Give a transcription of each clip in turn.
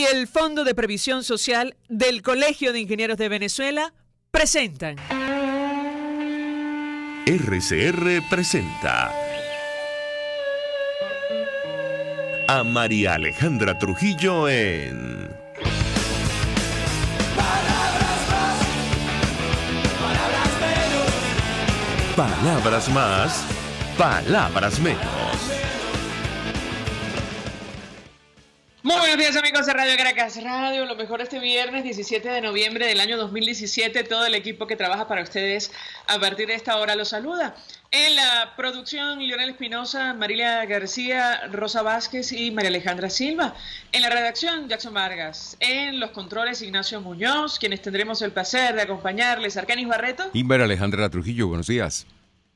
y el Fondo de Previsión Social del Colegio de Ingenieros de Venezuela presentan. RCR presenta a María Alejandra Trujillo en Palabras más, palabras menos. Palabras más, palabras menos. Muy buenos días, amigos de Radio Caracas Radio, lo mejor este viernes 17 de noviembre del año 2017. Todo el equipo que trabaja para ustedes a partir de esta hora los saluda. En la producción, Lionel Espinosa, Marilia García, Rosa Vázquez y María Alejandra Silva. En la redacción, Jackson Vargas. En los controles, Ignacio Muñoz, quienes tendremos el placer de acompañarles, Arcanis Barreto. Y María Alejandra Trujillo, buenos días.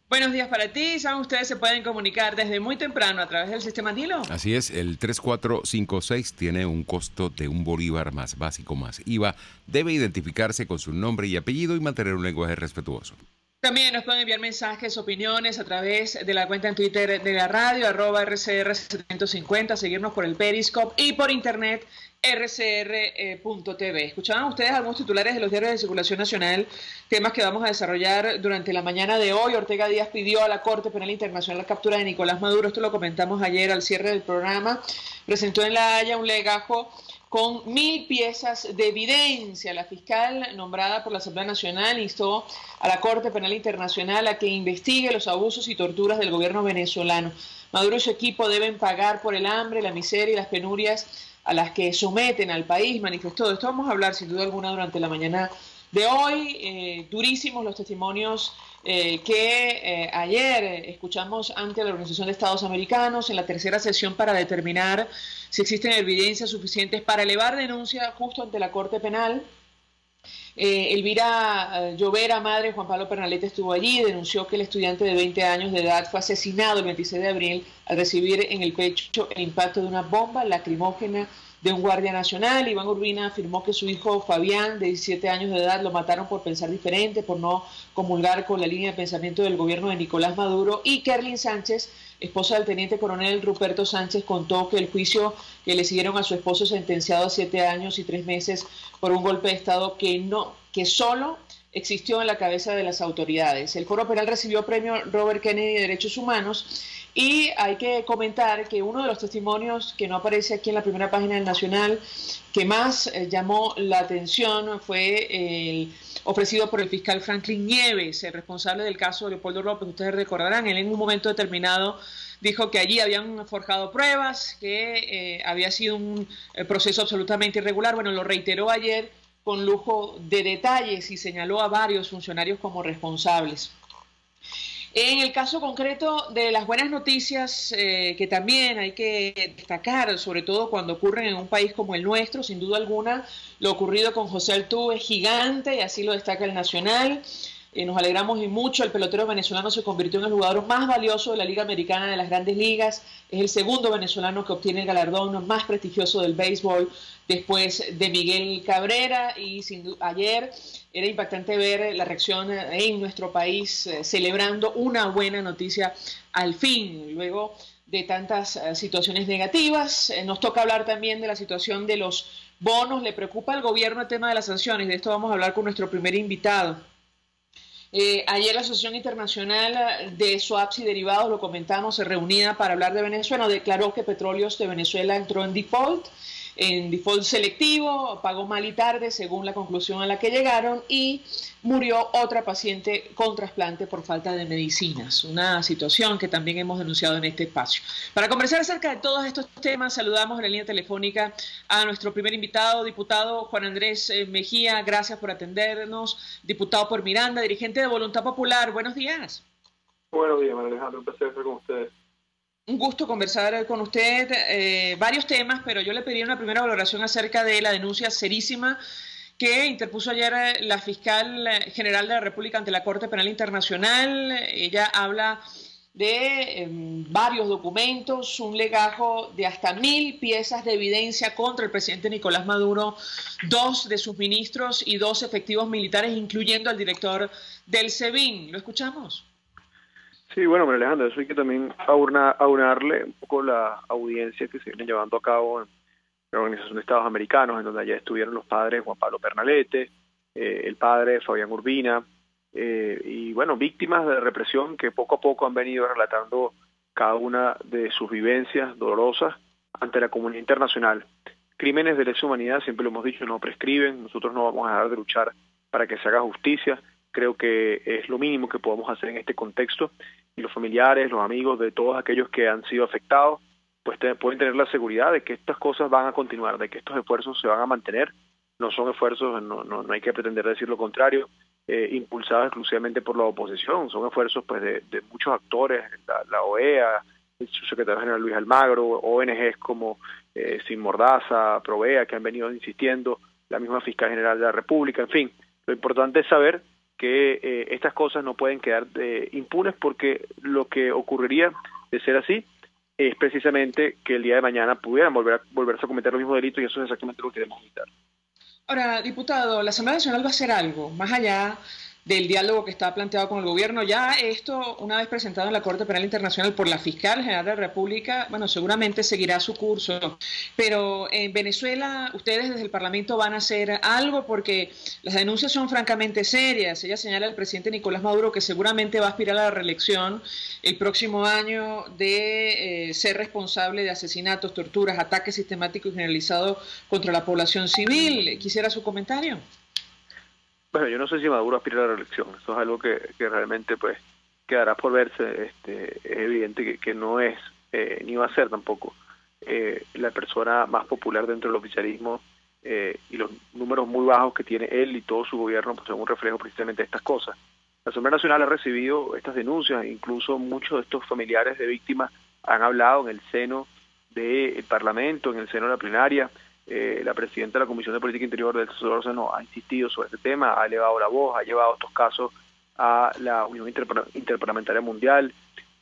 Buenos días para ti. Saben, ustedes se pueden comunicar desde muy temprano a través del sistema Nilo. Así es, el 3456 tiene un costo de $1 más básico más IVA. Debe identificarse con su nombre y apellido y mantener un lenguaje respetuoso. También nos pueden enviar mensajes, opiniones a través de la cuenta en Twitter de la radio, @RCR750, seguirnos por el Periscope y por internet, rcr.tv. Escuchaban ustedes algunos titulares de los diarios de circulación nacional, temas que vamos a desarrollar durante la mañana de hoy. Ortega Díaz pidió a la Corte Penal Internacional la captura de Nicolás Maduro. Esto lo comentamos ayer al cierre del programa. Presentó en La Haya un legajo con 1000 piezas de evidencia. La fiscal nombrada por la Asamblea Nacional instó a la Corte Penal Internacional a que investigue los abusos y torturas del gobierno venezolano. Maduro y su equipo deben pagar por el hambre, la miseria y las penurias a las que someten al país, manifestó. De esto vamos a hablar sin duda alguna durante la mañana de hoy. Durísimos los testimonios que ayer escuchamos ante la Organización de Estados Americanos en la tercera sesión para determinar si existen evidencias suficientes para elevar denuncia justo ante la Corte Penal. Elvira Llovera, madre de Juan Pablo Pernalete, estuvo allí y denunció que el estudiante de 20 años de edad fue asesinado el 26 de abril al recibir en el pecho el impacto de una bomba lacrimógena de un guardia nacional. Iván Urbina afirmó que su hijo Fabián, de 17 años de edad, lo mataron por pensar diferente, por no comulgar con la línea de pensamiento del gobierno de Nicolás Maduro. Y Kerlin Sánchez, esposa del teniente coronel Ruperto Sánchez, contó que el juicio que le siguieron a su esposo sentenciado a 7 años y 3 meses por un golpe de Estado que solo existió en la cabeza de las autoridades. El Foro Penal recibió premio Robert Kennedy de Derechos Humanos. Y hay que comentar que uno de los testimonios que no aparece aquí en la primera página del Nacional, que más llamó la atención, fue el ofrecido por el fiscal Franklin Nieves, el responsable del caso de Leopoldo López. Ustedes recordarán, él en un momento determinado dijo que allí habían forjado pruebas, que había sido un proceso absolutamente irregular. Bueno, lo reiteró ayer con lujo de detalles y señaló a varios funcionarios como responsables. En el caso concreto de las buenas noticias, que también hay que destacar, sobre todo cuando ocurren en un país como el nuestro, sin duda alguna, lo ocurrido con José Altuve es gigante y así lo destaca el Nacional. Nos alegramos y mucho, el pelotero venezolano se convirtió en el jugador más valioso de la Liga Americana de las Grandes Ligas. Es el segundo venezolano que obtiene el galardón más prestigioso del béisbol después de Miguel Cabrera. Y ayer era impactante ver la reacción en nuestro país celebrando una buena noticia al fin, luego de tantas situaciones negativas. Nos toca hablar también de la situación de los bonos. Le preocupa al gobierno el tema de las sanciones. De esto vamos a hablar con nuestro primer invitado. Ayer la Asociación Internacional de Swaps y Derivados, lo comentamos, se reunía para hablar de Venezuela, declaró que Petróleos de Venezuela entró en default selectivo, pagó mal y tarde según la conclusión a la que llegaron, y murió otra paciente con trasplante por falta de medicinas, una situación que también hemos denunciado en este espacio. Para conversar acerca de todos estos temas, saludamos en la línea telefónica a nuestro primer invitado, diputado Juan Andrés Mejía. Gracias por atendernos, diputado por Miranda, dirigente de Voluntad Popular. Buenos días. Buenos días, María Alejandra, un placer estar con ustedes. Un gusto conversar con usted, varios temas, pero yo le pediría una primera valoración acerca de la denuncia serísima que interpuso ayer la fiscal general de la República ante la Corte Penal Internacional. Ella habla de varios documentos, un legajo de hasta 1000 piezas de evidencia contra el presidente Nicolás Maduro, 2 de sus ministros y 2 efectivos militares, incluyendo al director del SEBIN. ¿Lo escuchamos? Sí, bueno, María Alejandra, eso hay que también aunarle un poco la audiencia que se viene llevando a cabo en la Organización de Estados Americanos, en donde allá estuvieron los padres Juan Pablo Pernalete, el padre Fabián Urbina, y bueno, víctimas de represión que poco a poco han venido relatando cada una de sus vivencias dolorosas ante la comunidad internacional. Crímenes de lesa humanidad, siempre lo hemos dicho, no prescriben. Nosotros no vamos a dejar de luchar para que se haga justicia. Creo que es lo mínimo que podemos hacer en este contexto, y los familiares, los amigos de todos aquellos que han sido afectados pues pueden tener la seguridad de que estas cosas van a continuar, de que estos esfuerzos se van a mantener. No son esfuerzos, no hay que pretender decir lo contrario, impulsados exclusivamente por la oposición. Son esfuerzos pues de muchos actores, la OEA, su secretario general Luis Almagro, ONGs como Sin Mordaza, Provea, que han venido insistiendo, la misma Fiscal General de la República. En fin, lo importante es saber que estas cosas no pueden quedar impunes, porque lo que ocurriría de ser así es precisamente que el día de mañana pudieran volverse a cometer los mismos delitos, y eso es exactamente lo que queremos evitar. Ahora, diputado, la Asamblea Nacional va a hacer algo, más allá del diálogo que está planteado con el gobierno. Ya esto, una vez presentado en la Corte Penal Internacional por la Fiscal General de la República, bueno, seguramente seguirá su curso. Pero en Venezuela, ustedes desde el Parlamento van a hacer algo, porque las denuncias son francamente serias. Ella señala al presidente Nicolás Maduro que seguramente va a aspirar a la reelección el próximo año, de ser responsable de asesinatos, torturas, ataques sistemáticos y generalizados contra la población civil. Quisiera su comentario. Bueno, yo no sé si Maduro aspira a la reelección. Eso es algo que realmente pues quedará por verse. Es evidente que no es, ni va a ser tampoco, la persona más popular dentro del oficialismo, y los números muy bajos que tiene él y todo su gobierno pues son un reflejo precisamente de estas cosas. La Asamblea Nacional ha recibido estas denuncias, incluso muchos de estos familiares de víctimas han hablado en el seno del Parlamento, en el seno de la plenaria. La presidenta de la Comisión de Política Interior del Solórzano ha insistido sobre este tema, ha elevado la voz, ha llevado estos casos a la Unión Interparlamentaria Mundial.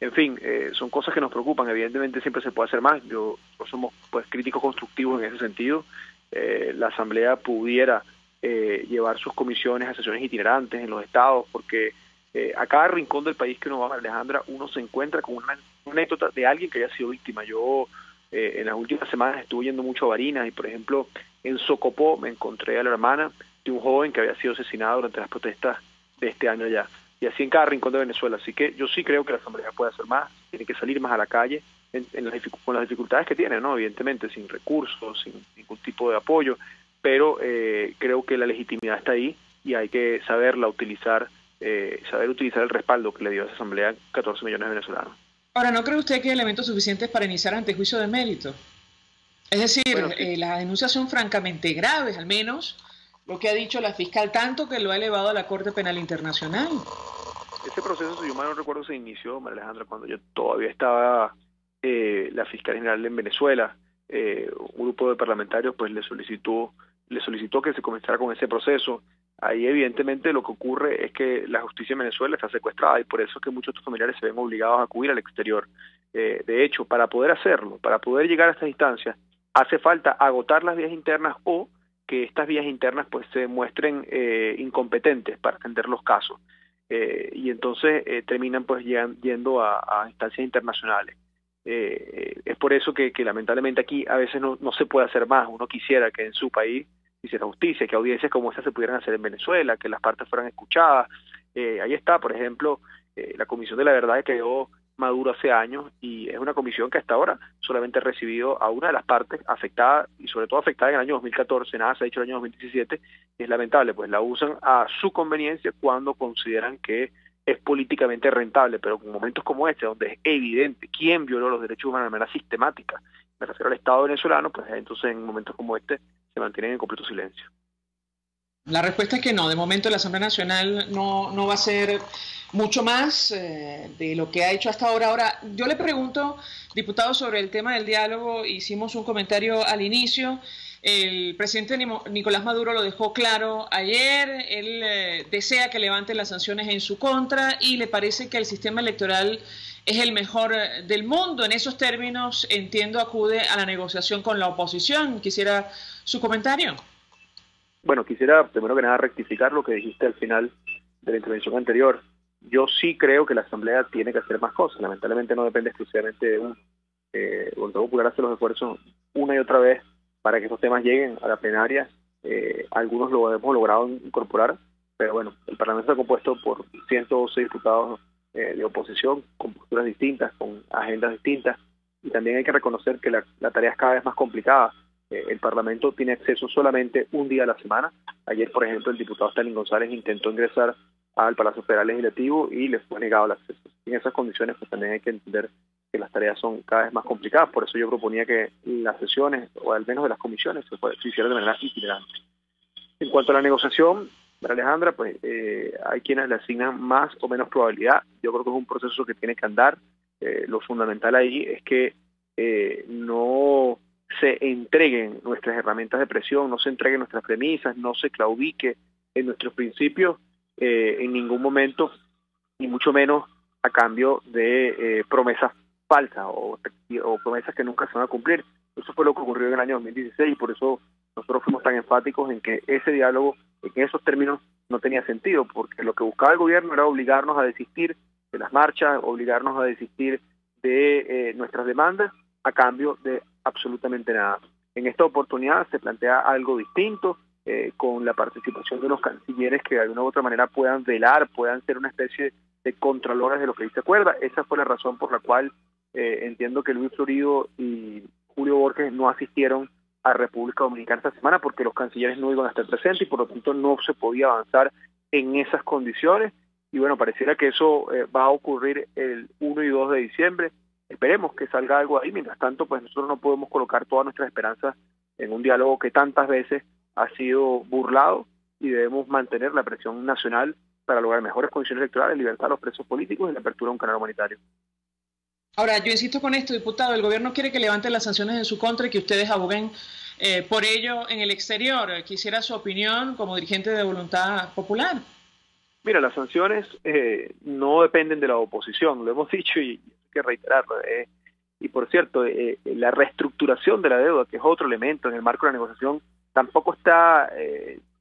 En fin, son cosas que nos preocupan. Evidentemente siempre se puede hacer más. Nosotros somos pues críticos constructivos en ese sentido. La Asamblea pudiera llevar sus comisiones a sesiones itinerantes en los estados, porque a cada rincón del país que uno va, Alejandra, uno se encuentra con una anécdota de alguien que haya sido víctima. Yo en las últimas semanas estuve yendo mucho a Barinas, y por ejemplo en Socopó me encontré a la hermana de un joven que había sido asesinado durante las protestas de este año allá, y así en cada rincón de Venezuela. Así que yo sí creo que la Asamblea puede hacer más, tiene que salir más a la calle con las dificultades que tiene, ¿no? Evidentemente sin recursos, sin ningún tipo de apoyo, pero creo que la legitimidad está ahí, y hay que saber utilizar el respaldo que le dio a esa Asamblea 14 millones de venezolanos. Ahora, ¿no cree usted que hay elementos suficientes para iniciar antejuicio de mérito? Es decir, bueno, sí, las denuncias son francamente graves, al menos lo que ha dicho la fiscal, tanto que lo ha elevado a la Corte Penal Internacional. Ese proceso, si yo mal no recuerdo, se inició, María Alejandra, cuando yo todavía estaba la fiscal general en Venezuela. Un grupo de parlamentarios pues le solicitó que se comenzara con ese proceso. Ahí evidentemente lo que ocurre es que la justicia en Venezuela está secuestrada, y por eso es que muchos de estos familiares se ven obligados a acudir al exterior. De hecho, para poder hacerlo, para poder llegar a estas instancias, hace falta agotar las vías internas, o que estas vías internas pues se muestren incompetentes para atender los casos, y entonces terminan pues yendo a instancias internacionales. Es por eso que lamentablemente aquí a veces no se puede hacer más. Uno quisiera que en su país hiciera justicia, que audiencias como esta se pudieran hacer en Venezuela, que las partes fueran escuchadas. Ahí está, por ejemplo, la Comisión de la Verdad que creó Maduro hace años, y es una comisión que hasta ahora solamente ha recibido a una de las partes afectada, y sobre todo afectada en el año 2014, nada se ha dicho en el año 2017, y es lamentable, pues la usan a su conveniencia cuando consideran que es políticamente rentable, pero en momentos como este, donde es evidente quién violó los derechos humanos de manera sistemática, me refiero al Estado venezolano, pues entonces en momentos como este se mantienen en completo silencio. La respuesta es que no, de momento la Asamblea Nacional no va a hacer mucho más de lo que ha hecho hasta ahora. Ahora, yo le pregunto, diputado, sobre el tema del diálogo. Hicimos un comentario al inicio. El presidente Nicolás Maduro lo dejó claro ayer. Él desea que levanten las sanciones en su contra, y le parece que el sistema electoral es el mejor del mundo. En esos términos, entiendo, acude a la negociación con la oposición. Quisiera su comentario. Bueno, quisiera primero que nada rectificar lo que dijiste al final de la intervención anterior. Yo sí creo que la Asamblea tiene que hacer más cosas. Lamentablemente no depende exclusivamente de un Voluntad Popular hace los esfuerzos una y otra vez para que estos temas lleguen a la plenaria. Algunos lo hemos logrado incorporar, pero bueno, el Parlamento está compuesto por 112 diputados de oposición, con posturas distintas, con agendas distintas, y también hay que reconocer que la tarea es cada vez más complicada. El Parlamento tiene acceso solamente un día a la semana. Ayer, por ejemplo, el diputado Stalin González intentó ingresar al Palacio Federal Legislativo y le fue negado el acceso. En esas condiciones, pues también hay que entender que las tareas son cada vez más complicadas. Por eso yo proponía que las sesiones, o al menos de las comisiones, se hicieran de manera itinerante. En cuanto a la negociación, Alejandra, pues hay quienes le asignan más o menos probabilidad. Yo creo que es un proceso que tiene que andar. Lo fundamental ahí es que no se entreguen nuestras herramientas de presión, no se entreguen nuestras premisas, no se claudique en nuestros principios en ningún momento, ni mucho menos a cambio de promesas falsas o promesas que nunca se van a cumplir. Eso fue lo que ocurrió en el año 2016 y por eso nosotros fuimos tan enfáticos en que ese diálogo en esos términos no tenía sentido, porque lo que buscaba el gobierno era obligarnos a desistir de las marchas, obligarnos a desistir de nuestras demandas a cambio de absolutamente nada. En esta oportunidad se plantea algo distinto, con la participación de los cancilleres que de alguna u otra manera puedan velar, puedan ser una especie de contralores de lo que dice acuerda. Esa fue la razón por la cual entiendo que Luis Florido y Julio Borges no asistieron a República Dominicana esta semana, porque los cancilleres no iban a estar presentes y por lo tanto no se podía avanzar en esas condiciones. Y bueno, pareciera que eso va a ocurrir el 1 y 2 de diciembre. Esperemos que salga algo ahí. Mientras tanto, pues nosotros no podemos colocar todas nuestras esperanzas en un diálogo que tantas veces ha sido burlado, y debemos mantener la presión nacional para lograr mejores condiciones electorales, libertad a los presos políticos y la apertura de un canal humanitario. Ahora, yo insisto con esto, diputado, el gobierno quiere que levanten las sanciones en su contra y que ustedes aboguen por ello en el exterior. Quisiera su opinión como dirigente de Voluntad Popular. Mira, las sanciones no dependen de la oposición, lo hemos dicho y hay que reiterarlo. Y por cierto, la reestructuración de la deuda, que es otro elemento en el marco de la negociación, tampoco está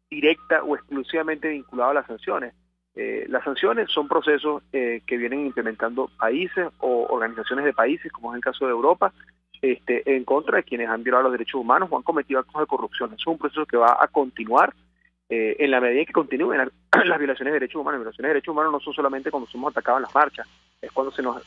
directa o exclusivamente vinculado a las sanciones. Las sanciones son procesos que vienen implementando países o organizaciones de países, como es el caso de Europa, en contra de quienes han violado los derechos humanos o han cometido actos de corrupción. Eso es un proceso que va a continuar en la medida en que continúen las violaciones de derechos humanos. Las violaciones de derechos humanos no son solamente cuando somos atacados en las marchas, es cuando se nos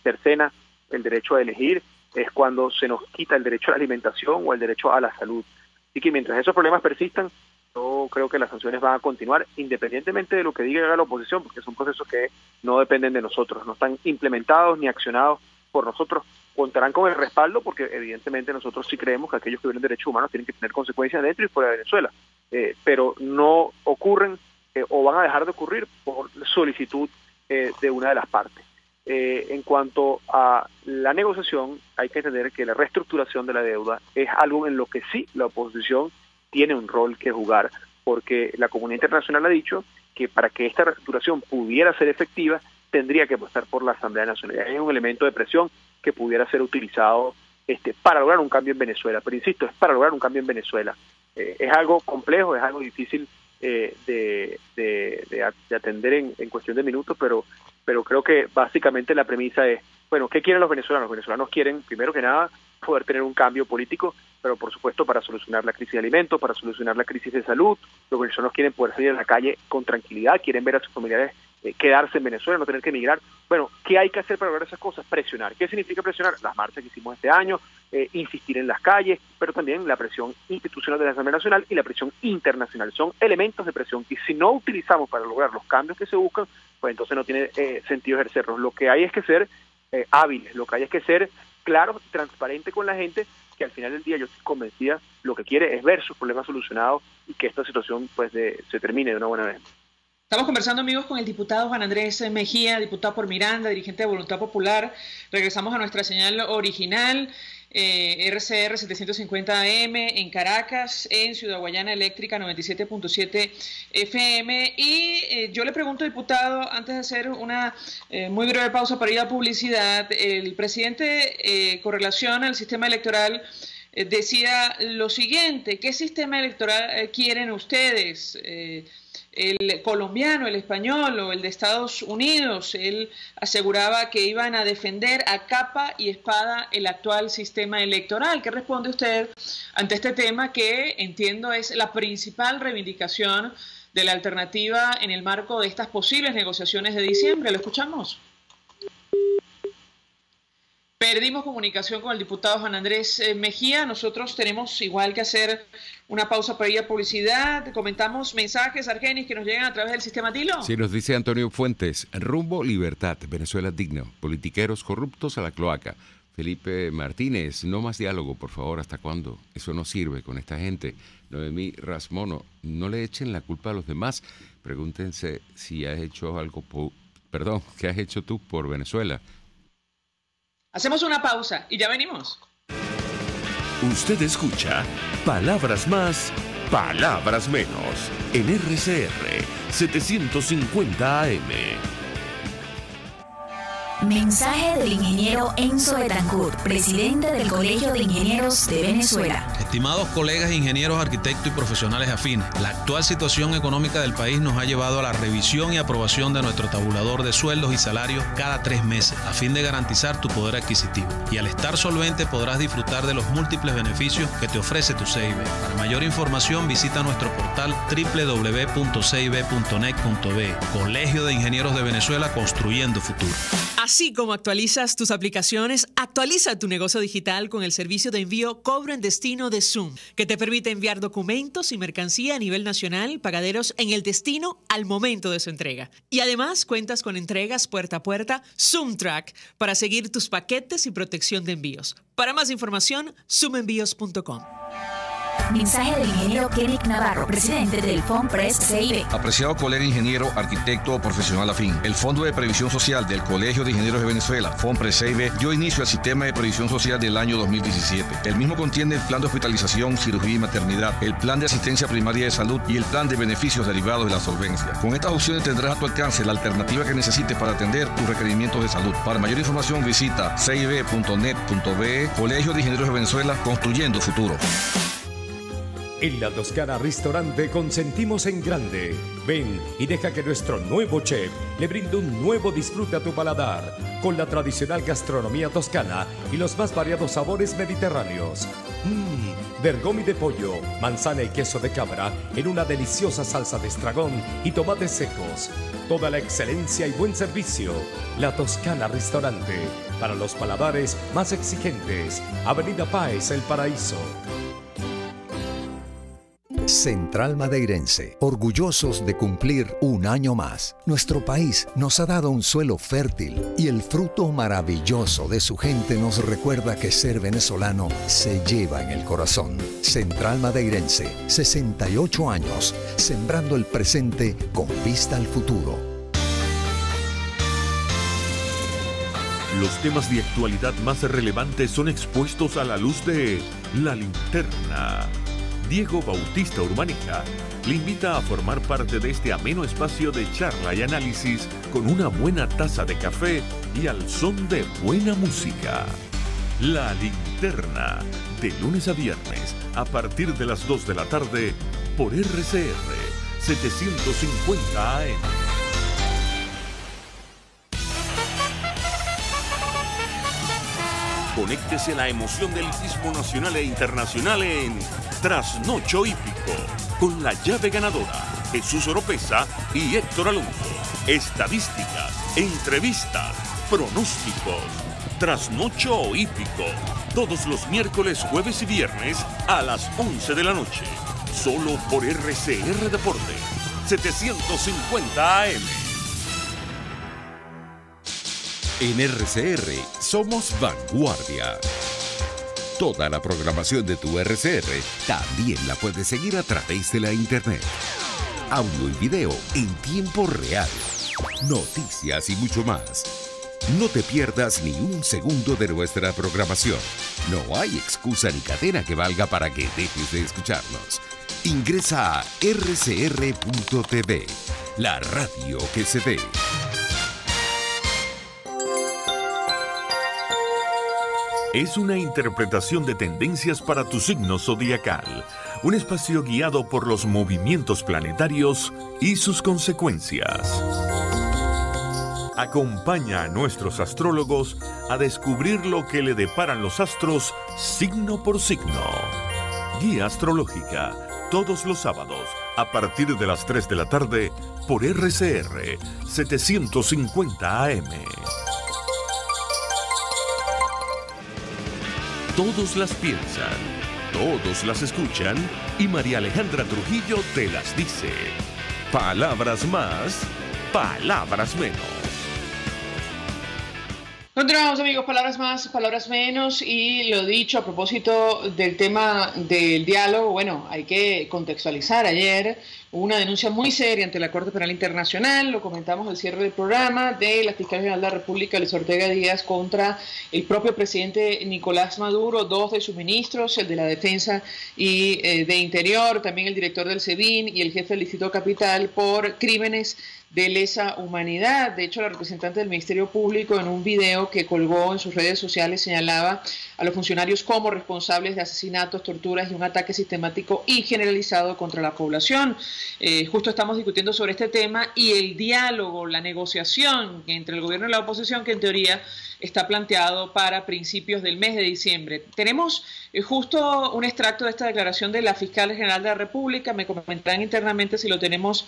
cercena el derecho a elegir, es cuando se nos quita el derecho a la alimentación o el derecho a la salud. Así que mientras esos problemas persistan, yo creo que las sanciones van a continuar independientemente de lo que diga la oposición, porque son procesos que no dependen de nosotros, no están implementados ni accionados por nosotros. Contarán con el respaldo porque evidentemente nosotros sí creemos que aquellos que violen derechos humanos tienen que tener consecuencias dentro y fuera de Venezuela, pero no ocurren o van a dejar de ocurrir por solicitud de una de las partes. En cuanto a la negociación, hay que entender que la reestructuración de la deuda es algo en lo que sí la oposición tiene un rol que jugar, porque la comunidad internacional ha dicho que para que esta reestructuración pudiera ser efectiva, tendría que pasar por la Asamblea Nacional. Hay un elemento de presión que pudiera ser utilizado para lograr un cambio en Venezuela, pero insisto, es para lograr un cambio en Venezuela. Es algo complejo, es algo difícil de atender en cuestión de minutos, pero creo que básicamente la premisa es, bueno, ¿qué quieren los venezolanos? Los venezolanos quieren, primero que nada, poder tener un cambio político, pero por supuesto para solucionar la crisis de alimentos, para solucionar la crisis de salud. Los venezolanos quieren poder salir a la calle con tranquilidad, quieren ver a sus familiares quedarse en Venezuela, no tener que emigrar. Bueno, ¿qué hay que hacer para lograr esas cosas? Presionar. ¿Qué significa presionar? Las marchas que hicimos este año, insistir en las calles, pero también la presión institucional de la Asamblea Nacional y la presión internacional. Son elementos de presión que si no utilizamos para lograr los cambios que se buscan, pues entonces no tiene sentido ejercerlos. Lo que hay es que ser hábiles, lo que hay es que ser claros, transparente con la gente, que al final del día yo estoy convencida, lo que quiere es ver sus problemas solucionados y que esta situación pues se termine de una buena vez. Estamos conversando, amigos, con el diputado Juan Andrés Mejía, diputado por Miranda, dirigente de Voluntad Popular. Regresamos a nuestra señal original, RCR 750 AM en Caracas, en Ciudad Guayana Eléctrica 97.7 FM. Y yo le pregunto, diputado, antes de hacer una muy breve pausa para ir a publicidad, el presidente con relación al sistema electoral decía lo siguiente: ¿qué sistema electoral quieren ustedes? El colombiano, el español o el de Estados Unidos. Él aseguraba que iban a defender a capa y espada el actual sistema electoral. ¿Qué responde usted ante este tema que entiendo es la principal reivindicación de la alternativa en el marco de estas posibles negociaciones de diciembre? ¿Lo escuchamos? Perdimos comunicación con el diputado Juan Andrés Mejía. Nosotros tenemos igual que hacer una pausa para ir a publicidad. Comentamos mensajes, Argenis, que nos llegan a través del sistema Dilo. Sí, nos dice Antonio Fuentes: rumbo libertad, Venezuela digno, politiqueros corruptos a la cloaca. Felipe Martínez: no más diálogo, por favor, ¿hasta cuándo? Eso no sirve con esta gente. Noemí Rasmono: no le echen la culpa a los demás. Pregúntense si has hecho algo, ¿qué has hecho tú por Venezuela? Hacemos una pausa y ya venimos. Usted escucha Palabras Más, Palabras Menos en RCR 750 AM. Mensaje del ingeniero Enzo Betancourt, presidente del Colegio de Ingenieros de Venezuela. Estimados colegas ingenieros, arquitectos y profesionales afines, la actual situación económica del país nos ha llevado a la revisión y aprobación de nuestro tabulador de sueldos y salarios cada 3 meses, a fin de garantizar tu poder adquisitivo. Y al estar solvente podrás disfrutar de los múltiples beneficios que te ofrece tu CIB. Para mayor información visita nuestro portal www.cib.net.be. Colegio de Ingenieros de Venezuela, construyendo futuro. Así como actualizas tus aplicaciones, actualiza tu negocio digital con el servicio de envío Cobro en Destino de Zoom, que te permite enviar documentos y mercancía a nivel nacional, pagaderos en el destino al momento de su entrega. Y además cuentas con entregas puerta a puerta Zoom Track para seguir tus paquetes y protección de envíos. Para más información, zoomenvíos.com. Mensaje del ingeniero Kenneth Navarro, presidente del FONPRES CIB. Apreciado colega ingeniero, arquitecto o profesional afín, el Fondo de Previsión Social del Colegio de Ingenieros de Venezuela, FONPRES CIB, dio inicio al sistema de previsión social del año 2017. El mismo contiene el plan de hospitalización, cirugía y maternidad, el plan de asistencia primaria de salud y el plan de beneficios derivados de la solvencia. Con estas opciones tendrás a tu alcance la alternativa que necesites para atender tus requerimientos de salud. Para mayor información visita cib.net.be. Colegio de Ingenieros de Venezuela, construyendo futuro. En La Toscana Restaurante consentimos en grande. Ven y deja que nuestro nuevo chef le brinde un nuevo disfrute a tu paladar, con la tradicional gastronomía toscana y los más variados sabores mediterráneos. Bergomi de pollo, manzana y queso de cabra en una deliciosa salsa de estragón y tomates secos. Toda la excelencia y buen servicio. La Toscana Restaurante, para los paladares más exigentes. Avenida Páez, El Paraíso. Central Madeirense, orgullosos de cumplir un año más. Nuestro país nos ha dado un suelo fértil y el fruto maravilloso de su gente nos recuerda que ser venezolano se lleva en el corazón. Central Madeirense, 68 años, sembrando el presente con vista al futuro. Los temas de actualidad más relevantes son expuestos a la luz de La Linterna. Diego Bautista Urbaneja le invita a formar parte de este ameno espacio de charla y análisis con una buena taza de café y al son de buena música. La Linterna, de lunes a viernes, a partir de las 2 de la tarde, por RCR 750 AM. Conéctese a la emoción del hipismo nacional e internacional en Trasnocho Hípico, con la llave ganadora, Jesús Oropesa y Héctor Alonso. Estadísticas, entrevistas, pronósticos. Trasnocho Hípico, todos los miércoles, jueves y viernes a las 11 de la noche. Solo por RCR Deportes, 750 AM. En RCR somos vanguardia. Toda la programación de tu RCR también la puedes seguir a través de la internet. Audio y video en tiempo real. Noticias y mucho más. No te pierdas ni un segundo de nuestra programación. No hay excusa ni cadena que valga para que dejes de escucharnos. Ingresa a rcr.tv, la radio que se ve. es una interpretación de tendencias para tu signo zodiacal, un espacio guiado por los movimientos planetarios y sus consecuencias. Acompaña a nuestros astrólogos a descubrir lo que le deparan los astros signo por signo. Guía astrológica, todos los sábados, a partir de las 3 de la tarde, por RCR 750 AM. Todos las piensan, todos las escuchan y María Alejandra Trujillo te las dice. Palabras más, palabras menos. Continuamos, amigos, palabras más, palabras menos, y lo dicho a propósito del tema del diálogo. Bueno, hay que contextualizar. Ayer hubo una denuncia muy seria ante la Corte Penal Internacional, lo comentamos al cierre del programa, de la Fiscal General de la República, Luis Ortega Díaz, contra el propio presidente Nicolás Maduro, 2 de sus ministros, el de la Defensa y de Interior, también el director del SEBIN y el jefe del Distrito Capital, por crímenes de lesa humanidad. De hecho, la representante del Ministerio Público, en un video que colgó en sus redes sociales, señalaba a los funcionarios como responsables de asesinatos, torturas y un ataque sistemático y generalizado contra la población. Justo estamos discutiendo sobre este tema y el diálogo, la negociación entre el gobierno y la oposición, que en teoría está planteado para principios del mes de diciembre. Tenemos justo un extracto de esta declaración de la Fiscal General de la República. Me comentarán internamente si lo tenemos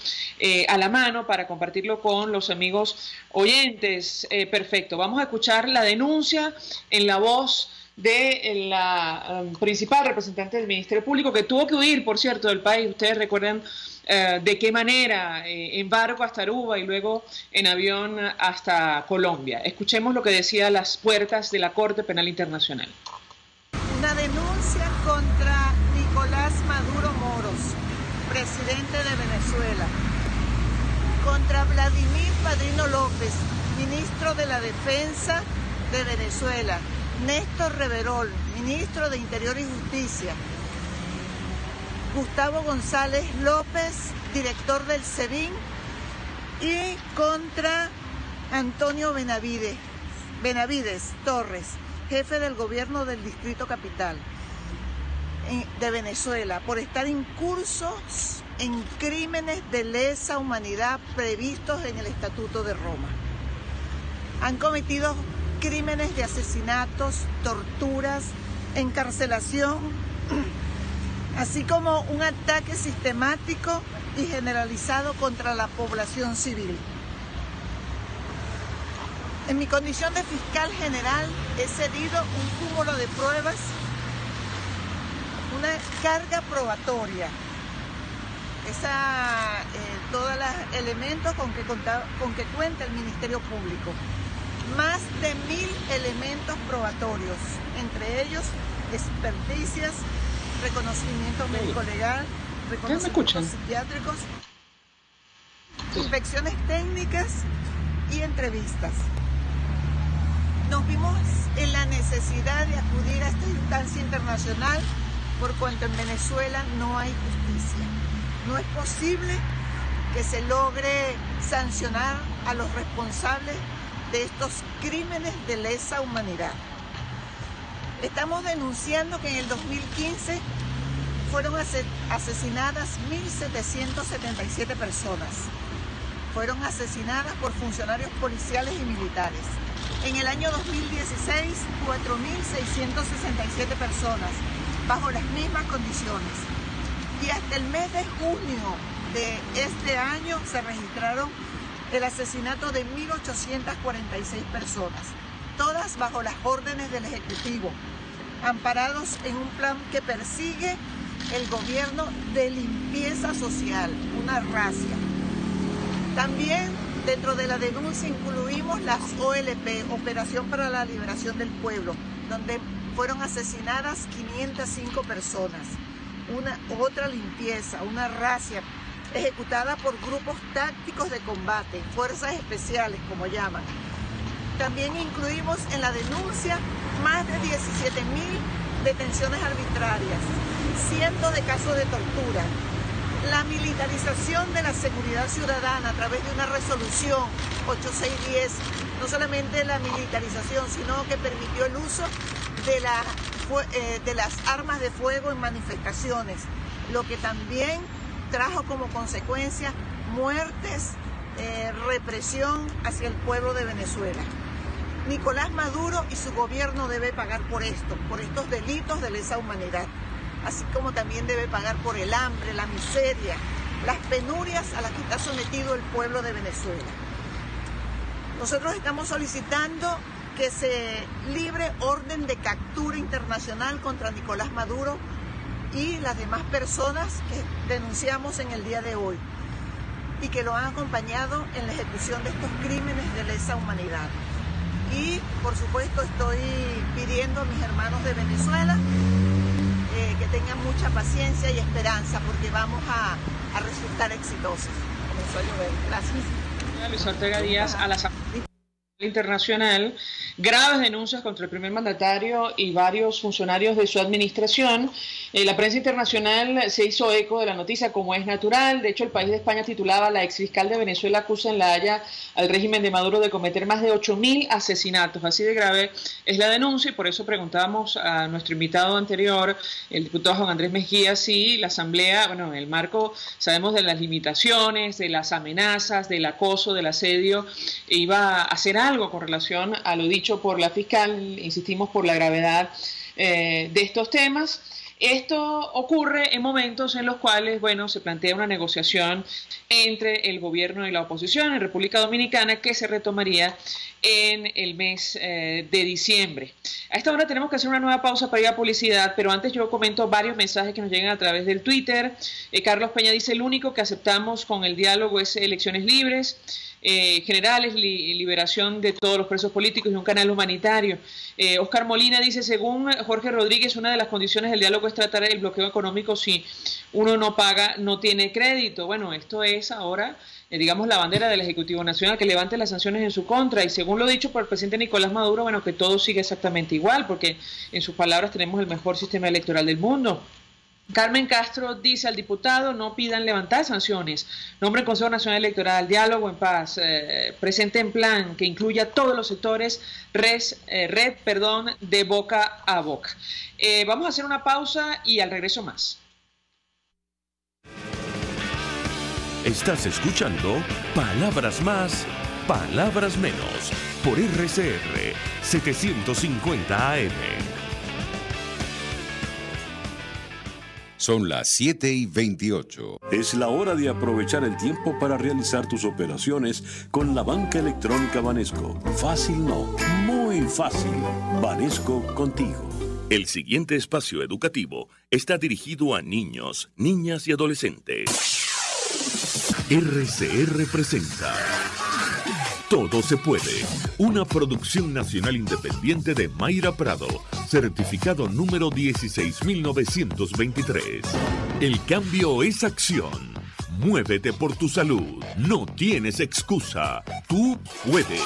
a la mano para compartirlo con los amigos oyentes. Perfecto. Vamos a escuchar la denuncia en la voz de la principal representante del Ministerio Público, que tuvo que huir, por cierto, del país. Ustedes recuerdan de qué manera, en barco hasta Aruba y luego en avión hasta Colombia. Escuchemos lo que decía a las puertas de la Corte Penal Internacional. Una denuncia contra Nicolás Maduro Moros, presidente de Venezuela, contra Vladimir Padrino López, ministro de la Defensa de Venezuela, Néstor Reverol, ministro de Interior y Justicia, Gustavo González López, director del SEBIN, y contra Antonio Benavides Torres, jefe del gobierno del Distrito Capital de Venezuela, por estar incursos en crímenes de lesa humanidad previstos en el Estatuto de Roma. Han cometido crímenes de asesinatos, torturas, encarcelación, así como un ataque sistemático y generalizado contra la población civil. En mi condición de fiscal general he cedido un cúmulo de pruebas, una carga probatoria, todos los elementos con que cuenta el Ministerio Público, más de 1000 elementos probatorios, entre ellos experticias, reconocimiento médico-legal, reconocimientos psiquiátricos, inspecciones técnicas y entrevistas. Nos vimos en la necesidad de acudir a esta instancia internacional por cuanto en Venezuela no hay justicia. No es posible que se logre sancionar a los responsables de estos crímenes de lesa humanidad. Estamos denunciando que en el 2015 fueron asesinadas 1.777 personas. Fueron asesinadas por funcionarios policiales y militares. En el año 2016, 4.667 personas, bajo las mismas condiciones. Y hasta el mes de junio de este año se registraron el asesinato de 1.846 personas, todas bajo las órdenes del Ejecutivo, amparados en un plan que persigue el gobierno de limpieza social, una racia. También dentro de la denuncia incluimos las OLP, Operación para la Liberación del Pueblo, donde fueron asesinadas 505 personas. Otra limpieza, una racia ejecutada por grupos tácticos de combate, fuerzas especiales como llaman. También incluimos en la denuncia más de 17.000 detenciones arbitrarias, cientos de casos de tortura, la militarización de la seguridad ciudadana a través de una resolución 8610 no solamente la militarización, sino que permitió el uso de las armas de fuego en manifestaciones, lo que también trajo como consecuencia muertes, represión hacia el pueblo de Venezuela. Nicolás Maduro y su gobierno debe pagar por estos delitos de lesa humanidad, así como también debe pagar por el hambre, la miseria, las penurias a las que está sometido el pueblo de Venezuela. Nosotros estamos solicitando que se libre orden de captura internacional contra Nicolás Maduro y las demás personas que denunciamos en el día de hoy y que lo han acompañado en la ejecución de estos crímenes de lesa humanidad. Y por supuesto estoy pidiendo a mis hermanos de Venezuela que tengan mucha paciencia y esperanza, porque vamos a resultar exitosos. Comenzó a llover. Gracias. Luis Ortega Díaz a la internacional, graves denuncias contra el primer mandatario y varios funcionarios de su administración. La prensa internacional se hizo eco de la noticia, como es natural. De hecho, el País de España titulaba: la exfiscal de Venezuela acusa en La Haya al régimen de Maduro de cometer más de 8.000 asesinatos. Así de grave es la denuncia, y por eso preguntábamos a nuestro invitado anterior, el diputado Juan Andrés Mejía, si la Asamblea, bueno, en el marco, sabemos, de las limitaciones, de las amenazas, del acoso, del asedio, iba a hacer algo con relación a lo dicho por la fiscal. Insistimos por la gravedad de estos temas. Esto ocurre en momentos en los cuales, bueno, se plantea una negociación entre el gobierno y la oposición en República Dominicana, que se retomaría en el mes de diciembre. A esta hora tenemos que hacer una nueva pausa para ir a publicidad, pero antes yo comento varios mensajes que nos llegan a través del Twitter. Carlos Peña dice: el único que aceptamos con el diálogo es elecciones libres, generales, liberación de todos los presos políticos y un canal humanitario. Oscar Molina dice: según Jorge Rodríguez, una de las condiciones del diálogo es tratar el bloqueo económico. Si uno no paga, no tiene crédito. Bueno, esto es ahora, digamos, la bandera del Ejecutivo Nacional, que levante las sanciones en su contra, y según lo dicho por el presidente Nicolás Maduro, bueno, que todo sigue exactamente igual, porque en sus palabras tenemos el mejor sistema electoral del mundo. Carmen Castro dice al diputado: no pidan levantar sanciones, nombren Consejo Nacional Electoral, diálogo en paz, presenten plan que incluya a todos los sectores, red, de boca a boca. Vamos a hacer una pausa y al regreso más. Estás escuchando Palabras Más, Palabras Menos, por RCR 750 AM. Son las 7:28. Es la hora de aprovechar el tiempo para realizar tus operaciones con la banca electrónica Banesco. Fácil no, muy fácil. Banesco contigo. El siguiente espacio educativo está dirigido a niños, niñas y adolescentes. RCR presenta Todo se puede, una producción nacional independiente de Mayra Prado, certificado número 16923. El cambio es acción. Muévete por tu salud. No tienes excusa. Tú puedes.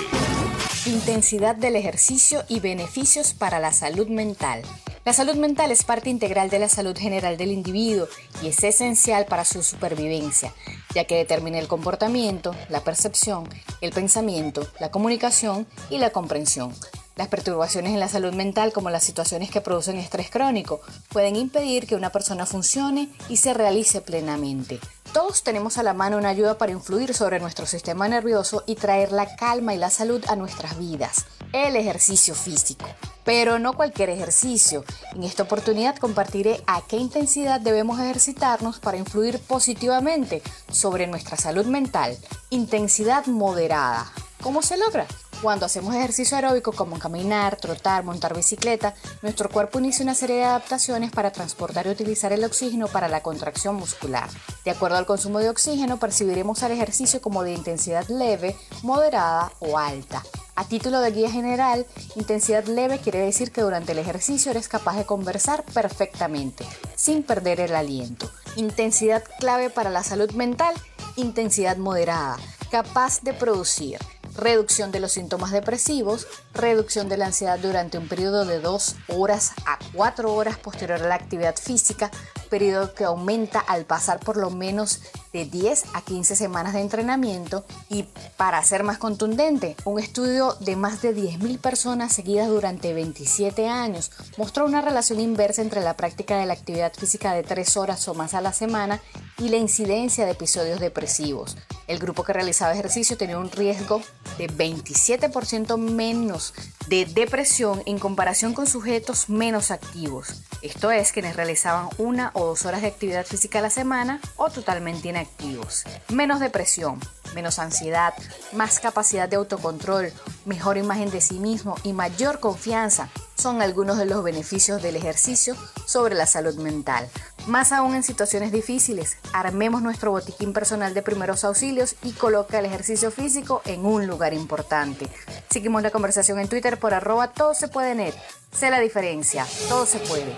Intensidad del ejercicio y beneficios para la salud mental. La salud mental es parte integral de la salud general del individuo y es esencial para su supervivencia, ya que determina el comportamiento, la percepción, el pensamiento, la comunicación y la comprensión. Las perturbaciones en la salud mental, como las situaciones que producen estrés crónico, pueden impedir que una persona funcione y se realice plenamente. Todos tenemos a la mano una ayuda para influir sobre nuestro sistema nervioso y traer la calma y la salud a nuestras vidas: el ejercicio físico. Pero no cualquier ejercicio. En esta oportunidad compartiré a qué intensidad debemos ejercitarnos para influir positivamente sobre nuestra salud mental. Intensidad moderada. ¿Cómo se logra? Cuando hacemos ejercicio aeróbico como caminar, trotar, montar bicicleta, nuestro cuerpo inicia una serie de adaptaciones para transportar y utilizar el oxígeno para la contracción muscular. De acuerdo al consumo de oxígeno, percibiremos al ejercicio como de intensidad leve, moderada o alta. A título de guía general, intensidad leve quiere decir que durante el ejercicio eres capaz de conversar perfectamente, sin perder el aliento. Intensidad clave para la salud mental: intensidad moderada, capaz de producir reducción de los síntomas depresivos, reducción de la ansiedad durante un periodo de 2 horas a 4 horas posterior a la actividad física, periodo que aumenta al pasar por lo menos de 10 a 15 semanas de entrenamiento. Y para ser más contundente, un estudio de más de 10.000 personas seguidas durante 27 años mostró una relación inversa entre la práctica de la actividad física de 3 horas o más a la semana y la incidencia de episodios depresivos. El grupo que realizaba ejercicio tenía un riesgo de 27% menos de depresión en comparación con sujetos menos activos. Esto es, quienes realizaban 1 o 2 horas de actividad física a la semana o totalmente inactivos. Menos depresión, menos ansiedad, más capacidad de autocontrol, mejor imagen de sí mismo y mayor confianza son algunos de los beneficios del ejercicio sobre la salud mental. Más aún en situaciones difíciles, armemos nuestro botiquín personal de primeros auxilios y coloca el ejercicio físico en un lugar importante. Seguimos la conversación en Twitter por @todosepuede.net. Sé la diferencia, todo se puede.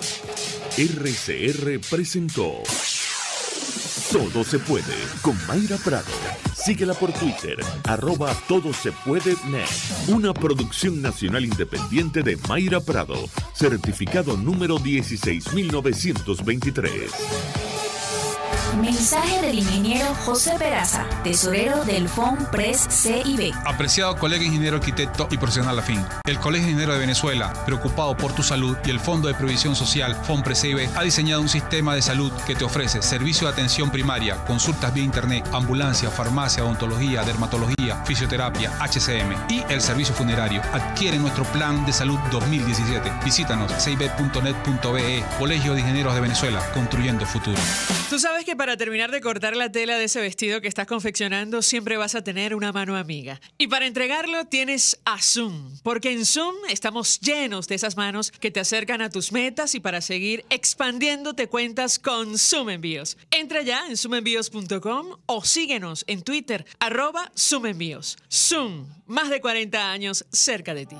RCR presentó Todo se puede con Mayra Prado. Síguela por Twitter, @todosepuede.net. Una producción nacional independiente de Mayra Prado, certificado número 16923. Mensaje del ingeniero José Peraza, tesorero del FONPRES CIB. Apreciado colega ingeniero arquitecto y profesional afín, el Colegio de Ingenieros de Venezuela, preocupado por tu salud, y el Fondo de Previsión Social FONPRES CIB ha diseñado un sistema de salud que te ofrece servicio de atención primaria, consultas vía internet, ambulancia, farmacia, odontología, dermatología, fisioterapia, HCM y el servicio funerario. Adquiere nuestro plan de salud 2017. Visítanos cib.net.be. Colegio de Ingenieros de Venezuela, construyendo futuro. Tú sabes que para terminar de cortar la tela de ese vestido que estás confeccionando, siempre vas a tener una mano amiga. Y para entregarlo tienes a Zoom, porque en Zoom estamos llenos de esas manos que te acercan a tus metas, y para seguir expandiendo te cuentas con Zoom Envíos. Entra ya en zoomenvíos.com o síguenos en Twitter, @ZoomEnvíos. Zoom, más de 40 años cerca de ti.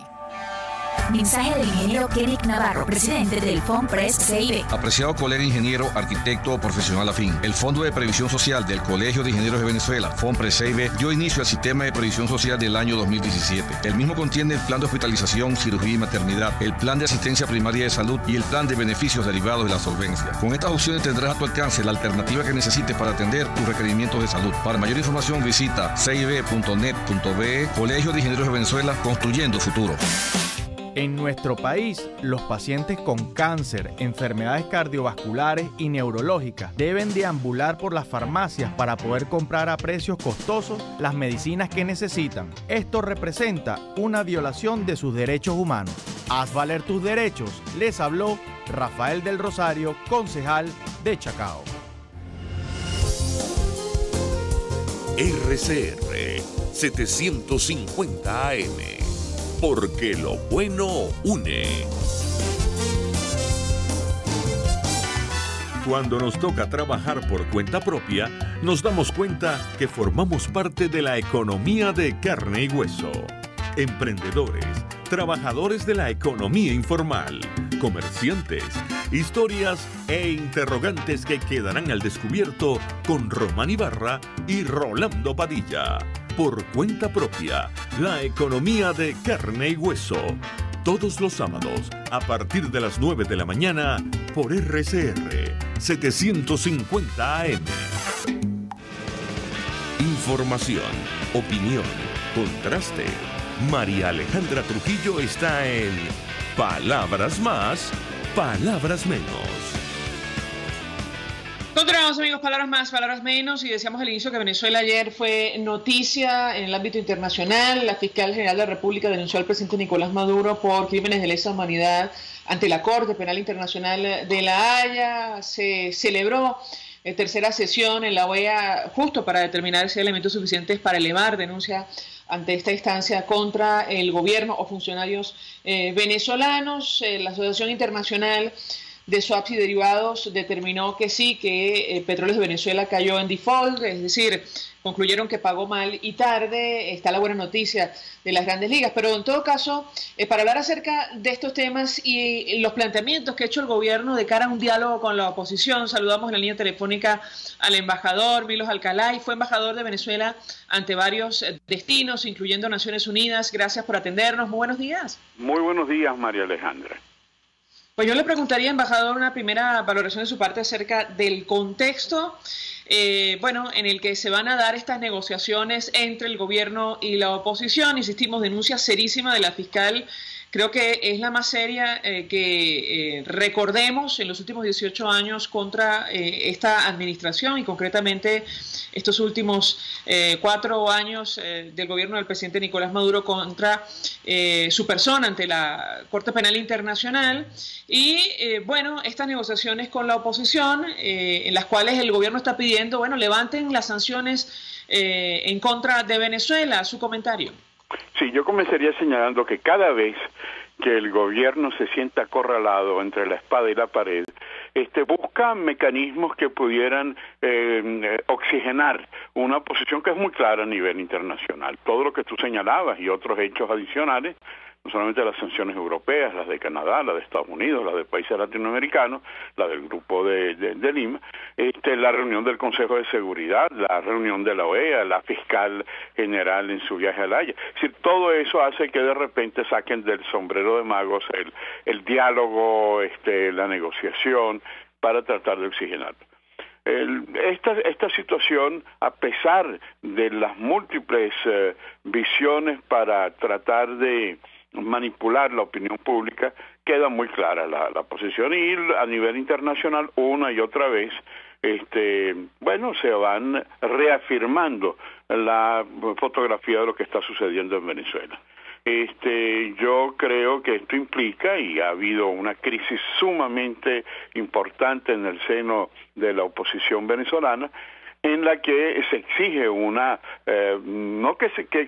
Mensaje del ingeniero Kenneth Navarro, presidente del FONPRES CIB. Apreciado colega ingeniero, arquitecto o profesional afín, el Fondo de Previsión Social del Colegio de Ingenieros de Venezuela, FONPRES CIB, dio inicio al sistema de previsión social del año 2017. El mismo contiene el plan de hospitalización, cirugía y maternidad, el plan de asistencia primaria de salud y el plan de beneficios derivados de la solvencia. Con estas opciones tendrás a tu alcance la alternativa que necesites para atender tus requerimientos de salud. Para mayor información visita cib.net.be. Colegio de Ingenieros de Venezuela, construyendo futuro. En nuestro país, los pacientes con cáncer, enfermedades cardiovasculares y neurológicas deben deambular por las farmacias para poder comprar a precios costosos las medicinas que necesitan. Esto representa una violación de sus derechos humanos. Haz valer tus derechos, les habló Rafael del Rosario, concejal de Chacao. RCR 750 AM. Porque lo bueno une. Cuando nos toca trabajar por cuenta propia, nos damos cuenta que formamos parte de la economía de carne y hueso. Emprendedores, trabajadores de la economía informal, comerciantes, historias e interrogantes que quedarán al descubierto con Román Ibarra y Rolando Padilla. Por cuenta propia, la economía de carne y hueso. Todos los sábados, a partir de las 9 de la mañana, por RCR 750 AM. Información, opinión, contraste. María Alejandra Trujillo está en Palabras Más, Palabras Menos. Continuamos, amigos, palabras más, palabras menos, y decíamos al inicio que Venezuela ayer fue noticia en el ámbito internacional. La fiscal general de la República denunció al presidente Nicolás Maduro por crímenes de lesa humanidad ante la Corte Penal Internacional de La Haya. Se celebró tercera sesión en la OEA justo para determinar si hay elementos suficientes para elevar denuncia ante esta instancia contra el gobierno o funcionarios venezolanos. La Asociación Internacional de Swaps y Derivados determinó que sí, que Petróleos de Venezuela cayó en default, es decir, concluyeron que pagó mal y tarde. Está la buena noticia de las grandes ligas, pero en todo caso, para hablar acerca de estos temas y los planteamientos que ha hecho el gobierno de cara a un diálogo con la oposición, saludamos en la línea telefónica al embajador Milos Alcalay. Fue embajador de Venezuela ante varios destinos, incluyendo Naciones Unidas. Gracias por atendernos. Muy buenos días. Muy buenos días, María Alejandra. Pues yo le preguntaría, embajador, una primera valoración de su parte acerca del contexto en el que se van a dar estas negociaciones entre el gobierno y la oposición. Insistimos, denuncia serísima de la fiscal. Creo que es la más seria que recordemos en los últimos 18 años contra esta administración y concretamente estos últimos 4 años del gobierno del presidente Nicolás Maduro contra su persona ante la Corte Penal Internacional y estas negociaciones con la oposición en las cuales el gobierno está pidiendo, levanten las sanciones en contra de Venezuela. Su comentario. Sí, yo comenzaría señalando que cada vez que el gobierno se sienta acorralado entre la espada y la pared, busca mecanismos que pudieran oxigenar una posición que es muy clara a nivel internacional. Todo lo que tú señalabas y otros hechos adicionales, no solamente las sanciones europeas, las de Canadá, las de Estados Unidos, las de países latinoamericanos, las del Grupo de Lima, la reunión del Consejo de Seguridad, la reunión de la OEA, la fiscal general en su viaje a La Haya. Es decir, todo eso hace que de repente saquen del sombrero de magos el diálogo, la negociación, para tratar de oxigenarlo. Esta situación, a pesar de las múltiples visiones para tratar de manipular la opinión pública, queda muy clara la posición y a nivel internacional una y otra vez se van reafirmando la fotografía de lo que está sucediendo en Venezuela. Yo creo que esto implica, y ha habido una crisis sumamente importante en el seno de la oposición venezolana, en la que se exige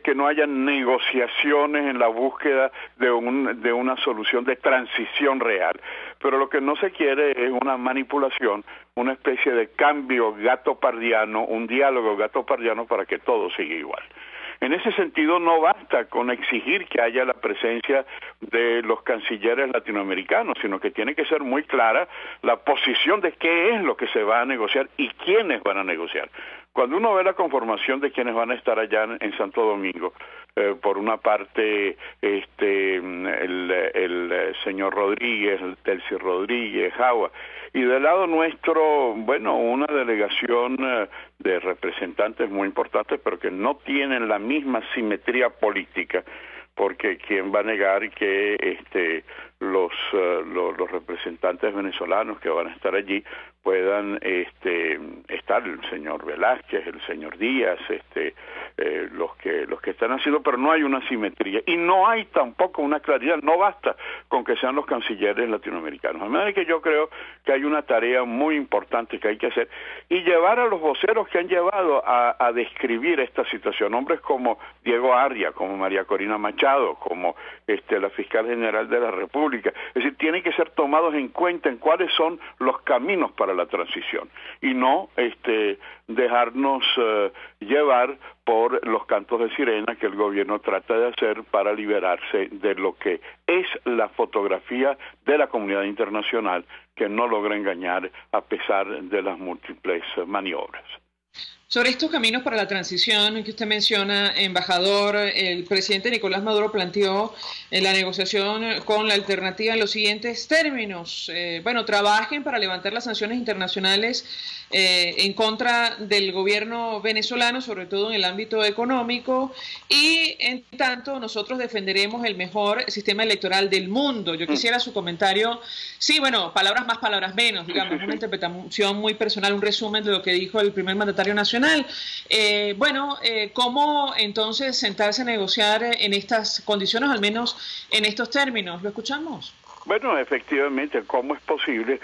que no haya negociaciones en la búsqueda de una solución de transición real, pero lo que no se quiere es una manipulación, una especie de cambio gatopardiano, un diálogo gatopardiano para que todo siga igual. En ese sentido, no basta con exigir que haya la presencia de los cancilleres latinoamericanos, sino que tiene que ser muy clara la posición de qué es lo que se va a negociar y quiénes van a negociar. Cuando uno ve la conformación de quienes van a estar allá en Santo Domingo, por una parte el señor Rodríguez, Delcy Rodríguez, Jagua, y del lado nuestro, una delegación de representantes muy importantes, pero que no tienen la misma simetría política, porque quién va a negar que los representantes venezolanos que van a estar allí puedan estar el señor Velázquez, el señor Díaz, los que están haciendo, pero no hay una simetría y no hay tampoco una claridad. No basta con que sean los cancilleres latinoamericanos. A manera que yo creo que hay una tarea muy importante que hay que hacer y llevar a los voceros que han llevado a describir esta situación, hombres como Diego Arria, como María Corina Machado, como la fiscal general de la República. Es decir, tienen que ser tomados en cuenta en cuáles son los caminos para la transición y no dejarnos llevar por los cantos de sirena que el gobierno trata de hacer para liberarse de lo que es la fotografía de la comunidad internacional que no logra engañar a pesar de las múltiples maniobras. Sobre estos caminos para la transición que usted menciona, embajador, el presidente Nicolás Maduro planteó la negociación con la alternativa en los siguientes términos. Trabajen para levantar las sanciones internacionales en contra del gobierno venezolano, sobre todo en el ámbito económico, y en tanto nosotros defenderemos el mejor sistema electoral del mundo. Yo quisiera su comentario. Sí, palabras más, palabras menos, digamos, una interpretación muy personal, un resumen de lo que dijo el primer mandatario nacional. ¿Cómo entonces sentarse a negociar en estas condiciones, al menos en estos términos? ¿Lo escuchamos? Bueno, efectivamente, ¿cómo es posible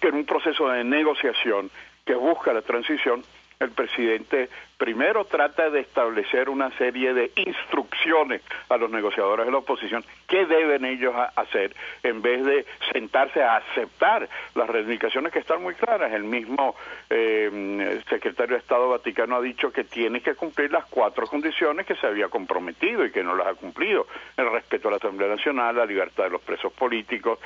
que en un proceso de negociación que busca la transición, el presidente primero trata de establecer una serie de instrucciones a los negociadores de la oposición, qué deben ellos hacer, en vez de sentarse a aceptar las reivindicaciones que están muy claras? El mismo secretario de Estado Vaticano ha dicho que tiene que cumplir las 4 condiciones que se había comprometido y que no las ha cumplido: el respeto a la Asamblea Nacional, la libertad de los presos políticos,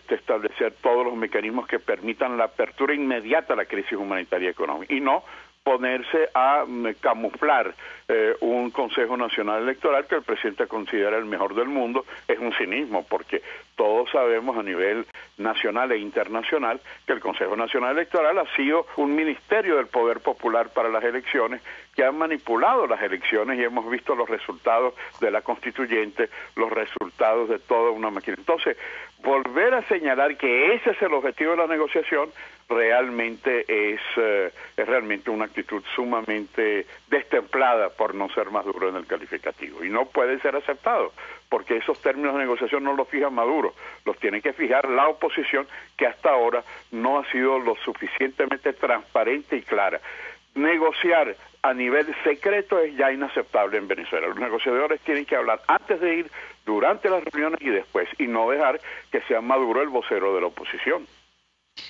establecer todos los mecanismos que permitan la apertura inmediata a la crisis humanitaria y económica, y no ponerse a camuflar un Consejo Nacional Electoral que el presidente considera el mejor del mundo. Es un cinismo, porque todos sabemos a nivel nacional e internacional que el Consejo Nacional Electoral ha sido un ministerio del poder popular para las elecciones, que han manipulado las elecciones, y hemos visto los resultados de la constituyente, los resultados de toda una máquina. Entonces, volver a señalar que ese es el objetivo de la negociación realmente es realmente una actitud sumamente destemplada, por no ser más duro en el calificativo, y no puede ser aceptado, porque esos términos de negociación no los fija Maduro, los tiene que fijar la oposición, que hasta ahora no ha sido lo suficientemente transparente y clara. Negociar a nivel secreto es ya inaceptable en Venezuela. Los negociadores tienen que hablar antes de ir, durante las reuniones y después, y no dejar que sea Maduro el vocero de la oposición.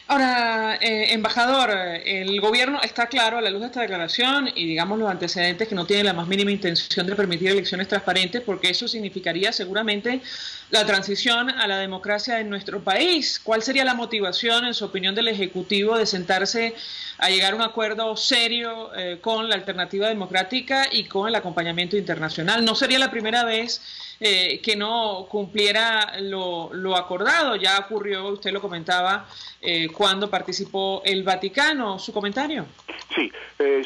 Ahora, embajador, el gobierno está claro a la luz de esta declaración y digamos los antecedentes que no tiene la más mínima intención de permitir elecciones transparentes, porque eso significaría seguramente la transición a la democracia en nuestro país. ¿Cuál sería la motivación, en su opinión, del Ejecutivo de sentarse a llegar a un acuerdo serio con la alternativa democrática y con el acompañamiento internacional? No sería la primera vez que no cumpliera lo acordado. Ya ocurrió, usted lo comentaba, cuando participó el Vaticano. ¿Su comentario? Sí,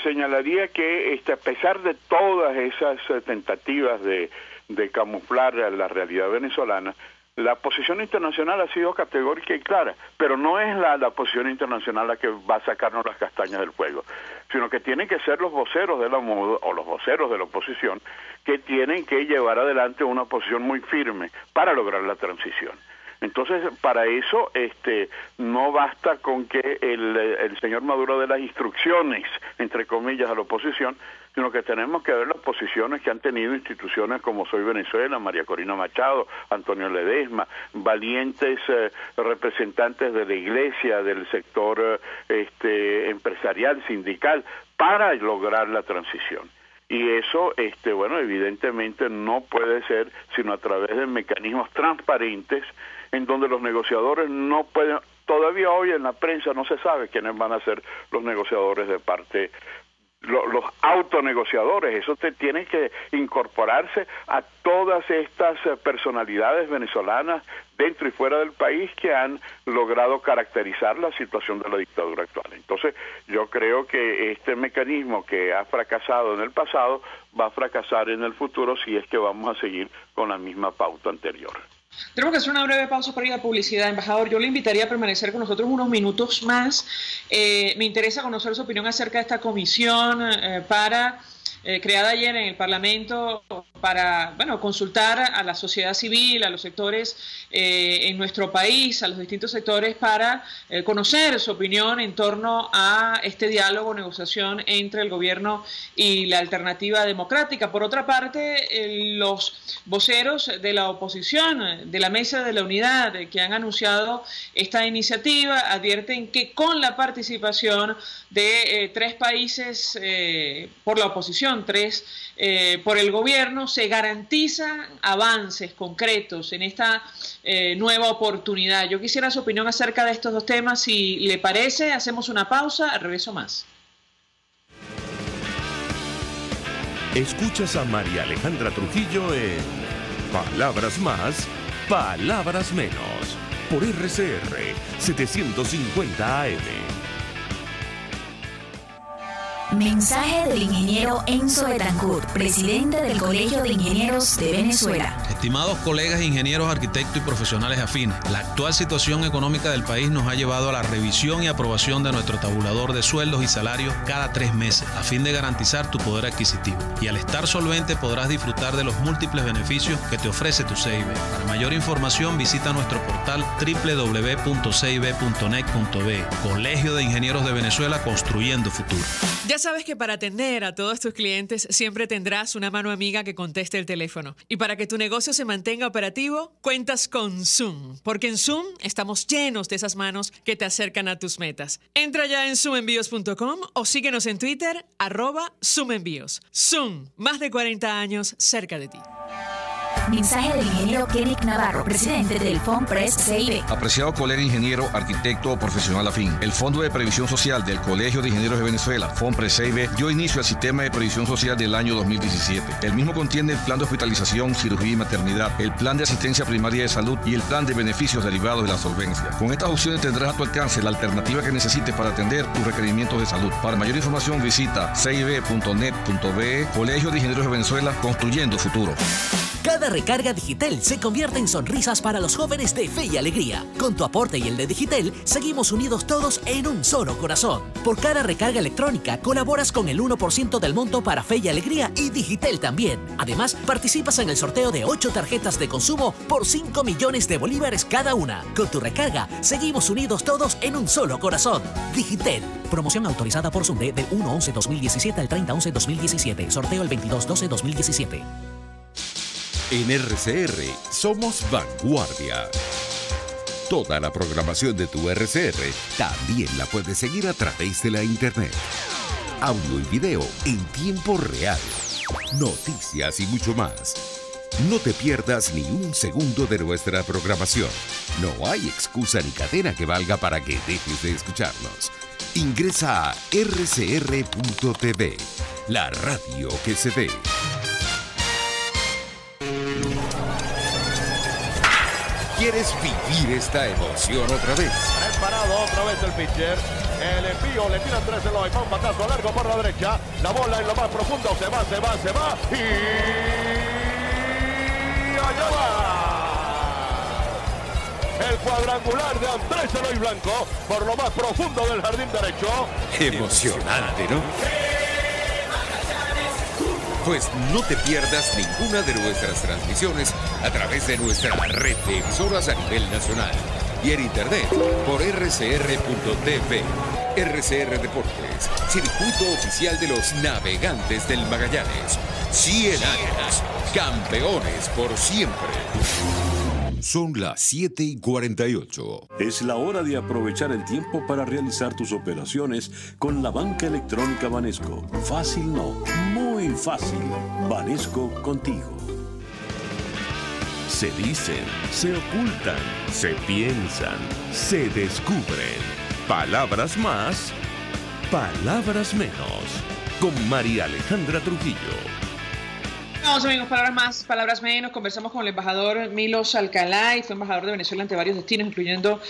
señalaría que a pesar de todas esas tentativas de camuflar la realidad venezolana, la posición internacional ha sido categórica y clara, pero no es la posición internacional la que va a sacarnos las castañas del fuego, sino que tienen que ser los voceros de la moda o los voceros de la oposición que tienen que llevar adelante una posición muy firme para lograr la transición. Entonces, para eso no basta con que el señor Maduro dé las instrucciones, entre comillas, a la oposición, sino que tenemos que ver las posiciones que han tenido instituciones como Soy Venezuela, María Corina Machado, Antonio Ledesma, valientes representantes de la iglesia, del sector empresarial, sindical, para lograr la transición. Y eso, bueno, evidentemente no puede ser sino a través de mecanismos transparentes, en donde los negociadores no pueden, todavía hoy en la prensa no se sabe quiénes van a ser los negociadores de parte, los autonegociadores. Eso tiene que incorporarse a todas estas personalidades venezolanas dentro y fuera del país que han logrado caracterizar la situación de la dictadura actual. Entonces, yo creo que este mecanismo que ha fracasado en el pasado va a fracasar en el futuro si es que vamos a seguir con la misma pauta anterior. Tenemos que hacer una breve pausa para ir a publicidad. Embajador, yo le invitaría a permanecer con nosotros unos minutos más. Me interesa conocer su opinión acerca de esta comisión creada ayer en el Parlamento para consultar a la sociedad civil, a los sectores en nuestro país, a los distintos sectores, para conocer su opinión en torno a este diálogo, negociación entre el gobierno y la alternativa democrática. Por otra parte, los voceros de la oposición, de la Mesa de la Unidad, que han anunciado esta iniciativa, advierten que con la participación de 3 países por la oposición, 3 por el gobierno, se garantizan avances concretos en esta nueva oportunidad. Yo quisiera su opinión acerca de estos dos temas. Si le parece, hacemos una pausa, regreso más. Escuchas a María Alejandra Trujillo en Palabras Más, Palabras Menos, por RCR 750 AM. Mensaje del ingeniero Enzo Betancourt, presidente del Colegio de Ingenieros de Venezuela. Estimados colegas ingenieros, arquitectos y profesionales afines, la actual situación económica del país nos ha llevado a la revisión y aprobación de nuestro tabulador de sueldos y salarios cada 3 meses, a fin de garantizar tu poder adquisitivo. Y al estar solvente podrás disfrutar de los múltiples beneficios que te ofrece tu CIB. Para mayor información visita nuestro portal www.cib.net.be. Colegio de Ingenieros de Venezuela, construyendo futuro. Ya sabes que para atender a todos tus clientes siempre tendrás una mano amiga que conteste el teléfono. Y para que tu negocio se mantenga operativo, cuentas con Zoom. Porque en Zoom estamos llenos de esas manos que te acercan a tus metas. Entra ya en zoomenvíos.com o síguenos en Twitter, @zoomenvíos. Zoom, más de 40 años cerca de ti. Mensaje del ingeniero Kenneth Navarro, presidente del FONPRES CIB. Apreciado colega ingeniero, arquitecto o profesional afín, el Fondo de Previsión Social del Colegio de Ingenieros de Venezuela, FONPRES CIB, dio inicio al sistema de previsión social del año 2017. El mismo contiene el plan de hospitalización, cirugía y maternidad, el plan de asistencia primaria de salud y el plan de beneficios derivados de la solvencia. Con estas opciones tendrás a tu alcance la alternativa que necesites para atender tus requerimientos de salud. Para mayor información visita cib.net.be. Colegio de Ingenieros de Venezuela, construyendo futuro. Cada recarga Digitel se convierte en sonrisas para los jóvenes de Fe y Alegría. Con tu aporte y el de Digitel, seguimos unidos todos en un solo corazón. Por cada recarga electrónica, colaboras con el 1% del monto para Fe y Alegría y Digitel también. Además, participas en el sorteo de 8 tarjetas de consumo por 5 millones de bolívares cada una. Con tu recarga, seguimos unidos todos en un solo corazón. Digitel. Promoción autorizada por SUNDE del 1/11/2017 al 30/11/2017. Sorteo el 22/12/2017. En RCR somos vanguardia. Toda la programación de tu RCR también la puedes seguir a través de la internet. Audio y video en tiempo real. Noticias y mucho más. No te pierdas ni un segundo de nuestra programación. No hay excusa ni cadena que valga para que dejes de escucharnos. Ingresa a rcr.tv, la radio que se ve. ¿Quieres vivir esta emoción otra vez? Preparado otra vez el pitcher. El envío le tira Andrés Eloy. Va un batazo largo por la derecha. La bola en lo más profundo. Se va. Y allá va. El cuadrangular de Andrés Eloy Blanco por lo más profundo del jardín derecho. Emocionante, ¿no? Pues no te pierdas ninguna de nuestras transmisiones a través de nuestra red de emisoras a nivel nacional y en internet por rcr.tv. RCR Deportes, circuito oficial de los navegantes del Magallanes. 100 años, campeones por siempre. Son las 7:48. Es la hora de aprovechar el tiempo para realizar tus operaciones con la banca electrónica Banesco. Fácil no, muy fácil. Banesco contigo. Se dicen, se ocultan, se piensan, se descubren. Palabras más, palabras menos. Con María Alejandra Trujillo. Vamos amigos, palabras más, palabras menos. Conversamos con el embajador Milos Alcalay, fue embajador de Venezuela ante varios destinos, incluyendo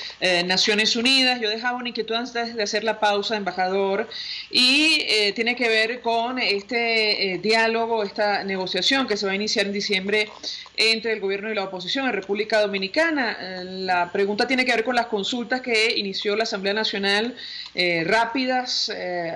Naciones Unidas. Yo dejaba una inquietud antes de hacer la pausa, embajador, y tiene que ver con este diálogo, esta negociación que se va a iniciar en diciembre entre el gobierno y la oposición en República Dominicana. La pregunta tiene que ver con las consultas que inició la Asamblea Nacional rápidas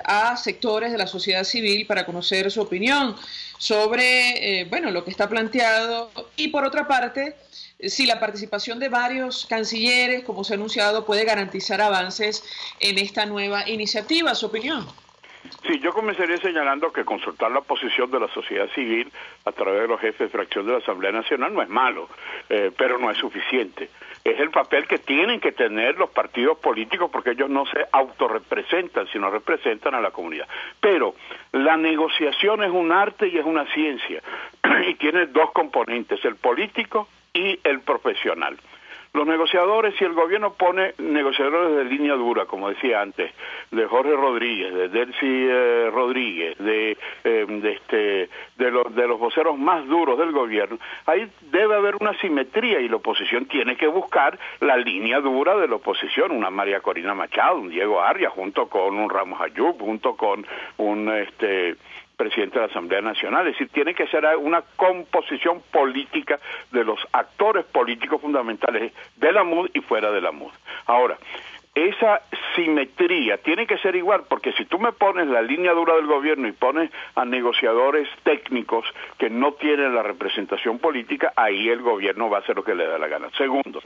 a sectores de la sociedad civil para conocer su opinión sobre lo que está planteado, y por otra parte, si la participación de varios cancilleres, como se ha anunciado, puede garantizar avances en esta nueva iniciativa. ¿Su opinión? Sí, yo comenzaría señalando que consultar la posición de la sociedad civil a través de los jefes de fracción de la Asamblea Nacional no es malo, pero no es suficiente. Es el papel que tienen que tener los partidos políticos, porque ellos no se autorrepresentan, sino representan a la comunidad. Pero la negociación es un arte y es una ciencia, y tiene dos componentes, el político y el profesional. Los negociadores, si el gobierno pone negociadores de línea dura, como decía antes, de Jorge Rodríguez, de Delcy Rodríguez, de los voceros más duros del gobierno, ahí debe haber una simetría, y la oposición tiene que buscar la línea dura de la oposición, una María Corina Machado, un Diego Arias, junto con un Ramos Ayub, junto con un presidente de la Asamblea Nacional. Es decir, tiene que ser una composición política de los actores políticos fundamentales de la MUD y fuera de la MUD. Ahora, esa simetría tiene que ser igual, porque si tú me pones la línea dura del gobierno y pones a negociadores técnicos que no tienen la representación política, ahí el gobierno va a hacer lo que le da la gana. Segundo,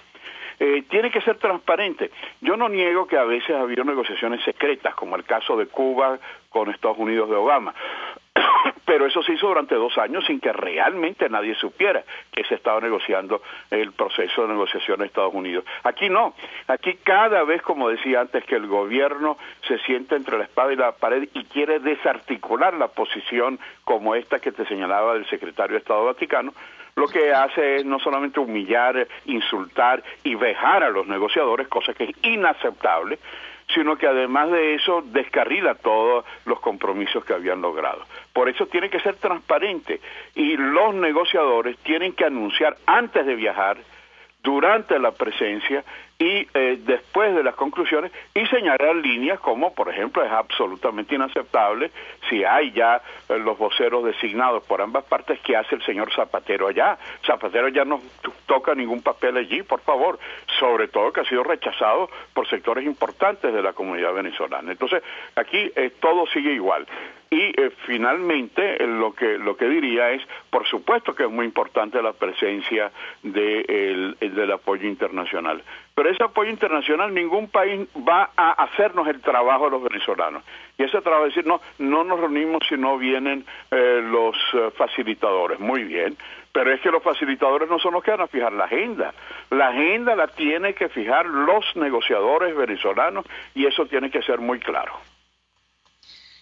tiene que ser transparente. Yo no niego que a veces ha habido negociaciones secretas, como el caso de Cuba con Estados Unidos de Obama, pero eso se hizo durante 2 años sin que realmente nadie supiera que se estaba negociando el proceso de negociación de Estados Unidos. Aquí no, aquí cada vez, como decía antes, que el gobierno se sienta entre la espada y la pared y quiere desarticular la posición como esta que te señalaba del secretario de Estado Vaticano, lo que hace es no solamente humillar, insultar y vejar a los negociadores, cosa que es inaceptable, sino que además de eso descarrila todos los compromisos que habían logrado. Por eso tiene que ser transparente y los negociadores tienen que anunciar antes de viajar, durante la presencia y después de las conclusiones, y señalar líneas como, por ejemplo, es absolutamente inaceptable si hay ya los voceros designados por ambas partes, ¿qué hace el señor Zapatero allá? Zapatero ya no toca ningún papel allí, por favor, sobre todo que ha sido rechazado por sectores importantes de la comunidad venezolana. Entonces, aquí todo sigue igual. Y finalmente lo que diría es, por supuesto que es muy importante la presencia del apoyo internacional, pero ese apoyo internacional ningún país va a hacernos el trabajo de los venezolanos. Y ese trabajo es decir, no nos reunimos si no vienen los facilitadores. Muy bien, pero es que los facilitadores no son los que van a fijar la agenda. La agenda la tiene que fijar los negociadores venezolanos y eso tiene que ser muy claro.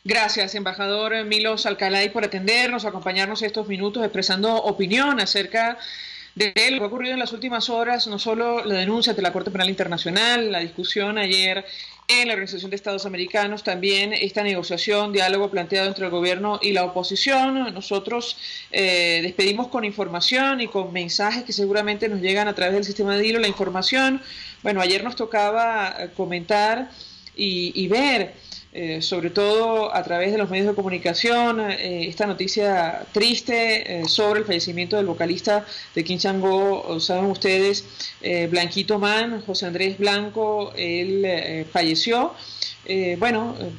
Gracias, embajador Milos Alcalay, por atendernos, acompañarnos estos minutos expresando opinión acerca de lo que ha ocurrido en las últimas horas, no solo la denuncia ante la Corte Penal Internacional, la discusión ayer en la Organización de Estados Americanos, también esta negociación, diálogo planteado entre el gobierno y la oposición. Nosotros despedimos con información y con mensajes que seguramente nos llegan a través del sistema de hilo. La información, bueno, ayer nos tocaba comentar y ver, sobre todo a través de los medios de comunicación, esta noticia triste sobre el fallecimiento del vocalista de Quinchango. Saben ustedes, Blanquito Man, José Andrés Blanco, él falleció.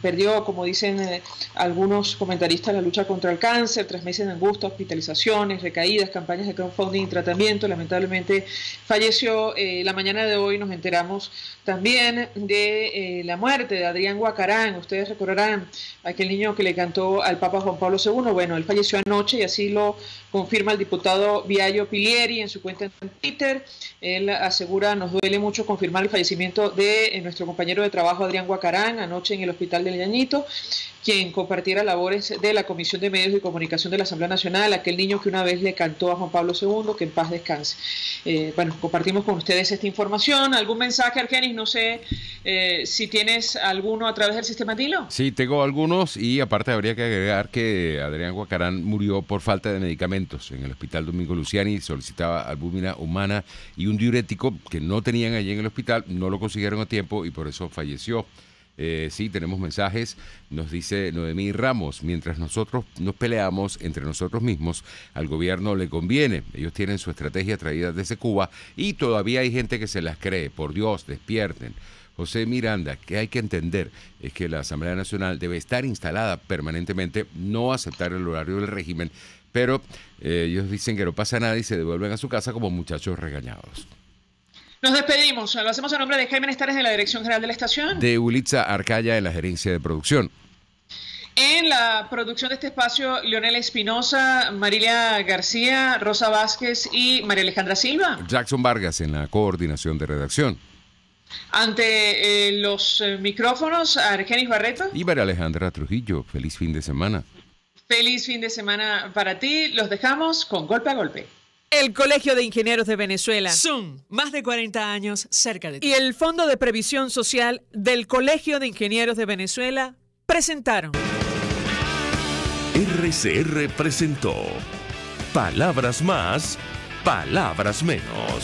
Perdió, como dicen algunos comentaristas, la lucha contra el cáncer, 3 meses de angustia, hospitalizaciones, recaídas, campañas de crowdfunding y tratamiento. Lamentablemente falleció. La mañana de hoy nos enteramos también de la muerte de Adrián Guacarán. Ustedes recordarán aquel niño que le cantó al Papa Juan Pablo II. Bueno, él falleció anoche y así lo confirma el diputado Viallo Pilieri en su cuenta en Twitter. Él asegura, nos duele mucho confirmar el fallecimiento de nuestro compañero de trabajo Adrián Guacarán anoche en el Hospital del Llañito, quien compartiera labores de la Comisión de Medios y Comunicación de la Asamblea Nacional, aquel niño que una vez le cantó a Juan Pablo II, que en paz descanse. Compartimos con ustedes esta información. ¿Algún mensaje, Argenis? No sé si tienes alguno a través del sistema Dilo. Sí, tengo algunos y aparte habría que agregar que Adrián Guacarán murió por falta de medicamentos en el Hospital Domingo Luciani. Solicitaba albúmina humana y un diurético que no tenían allí en el hospital, no lo consiguieron a tiempo y por eso falleció. Sí, tenemos mensajes, nos dice Noemí Ramos, mientras nosotros nos peleamos entre nosotros mismos, al gobierno le conviene, ellos tienen su estrategia traída desde Cuba y todavía hay gente que se las cree, por Dios, despierten. José Miranda, que hay que entender es que la Asamblea Nacional debe estar instalada permanentemente, no aceptar el horario del régimen, pero ellos dicen que no pasa nada y se devuelven a su casa como muchachos regañados. Nos despedimos. Lo hacemos a nombre de Jaime Nestares de la Dirección General de la Estación. De Ulitza Arcaya en la Gerencia de Producción. En la producción de este espacio, Leonel Espinosa, Marilia García, Rosa Vázquez y María Alejandra Silva. Jackson Vargas en la coordinación de redacción. Ante los micrófonos, Argenis Barreto. Y María Alejandra Trujillo. Feliz fin de semana. Feliz fin de semana para ti. Los dejamos con Golpe a Golpe. El Colegio de Ingenieros de Venezuela, SUN, más de 40 años cerca de ti, y el Fondo de Previsión Social del Colegio de Ingenieros de Venezuela presentaron. RCR presentó Palabras Más, Palabras Menos.